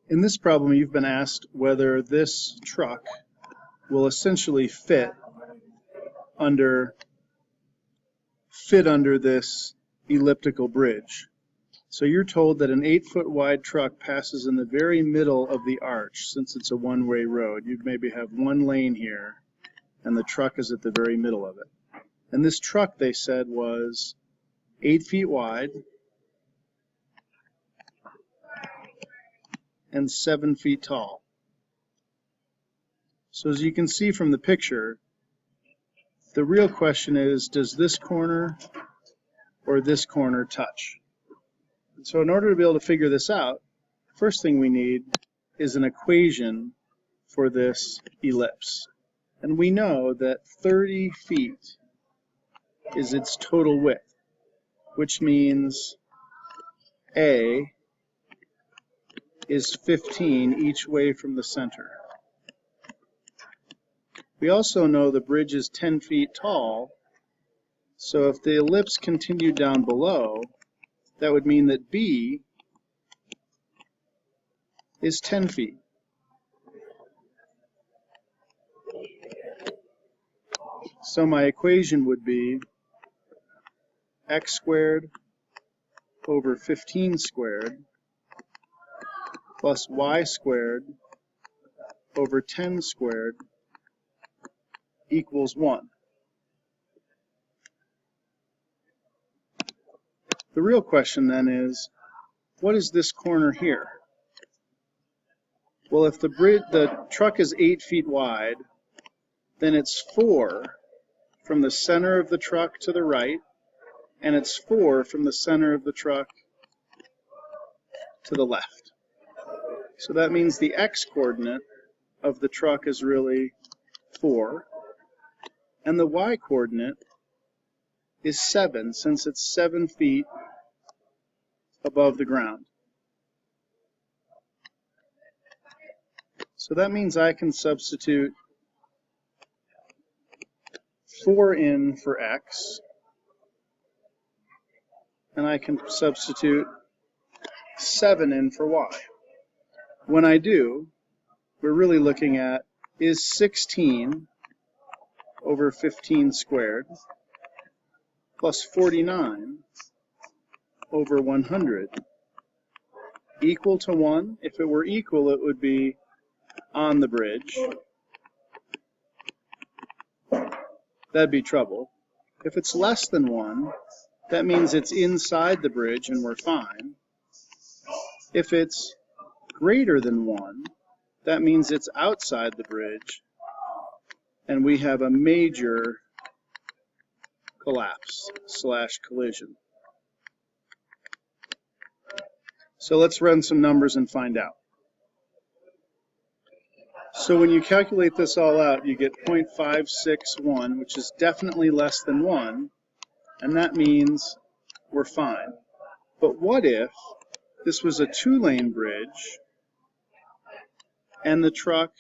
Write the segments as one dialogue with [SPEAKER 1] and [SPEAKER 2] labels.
[SPEAKER 1] In this problem, you've been asked whether this truck will essentially fit under this elliptical bridge. So you're told that an 8-foot wide truck passes in the very middle of the arch, since it's a one-way road. You'd maybe have one lane here, and the truck is at the very middle of it. And this truck, they said, was 8 feet wide and 7 feet tall. So as you can see from the picture, the real question is, does this corner or this corner touch? So in order to be able to figure this out, first thing we need is an equation for this ellipse. And we know that 30 feet is its total width, which means A is 15 each way from the center. We also know the bridge is 10 feet tall, so if the ellipse continued down below, that would mean that B is 10 feet. So my equation would be x squared over 15 squared plus y squared over 10 squared equals 1. The real question then is, what is this corner here? Well, if the truck is 8 feet wide, then it's 4 from the center of the truck to the right, and it's 4 from the center of the truck to the left. So that means the x-coordinate of the truck is really 4, and the y-coordinate is 7, since it's 7 feet above the ground. So that means I can substitute 4 in for x, and I can substitute 7 in for y. When I do, we're really looking at, is 16 over 15 squared plus 49 over 100 equal to 1? If it were equal, it would be on the bridge. That'd be trouble. If it's less than 1, that means it's inside the bridge and we're fine. If it's greater than 1, that means it's outside the bridge and we have a major collapse / collision. So let's run some numbers and find out. So when you calculate this all out, you get 0.561, which is definitely less than 1, and that means we're fine. But what if this was a 2-lane bridge and the truck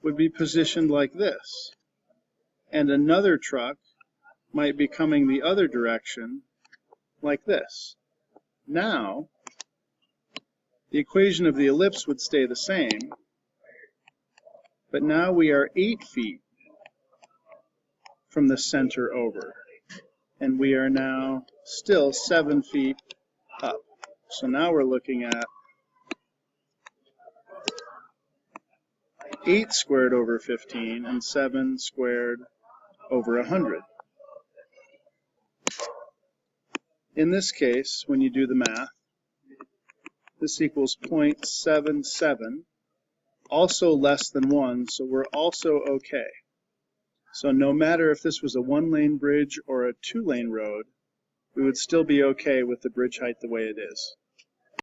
[SPEAKER 1] would be positioned like this, and another truck might be coming the other direction like this? Now, the equation of the ellipse would stay the same, but now we are 8 feet from the center over, and we are now still 7 feet up. So now we're looking at 8 squared over 15 and 7 squared over 100. In this case, when you do the math, this equals 0.77, also less than 1, so we're also okay. So no matter if this was a 1-lane bridge or a 2-lane road, we would still be okay with the bridge height the way it is.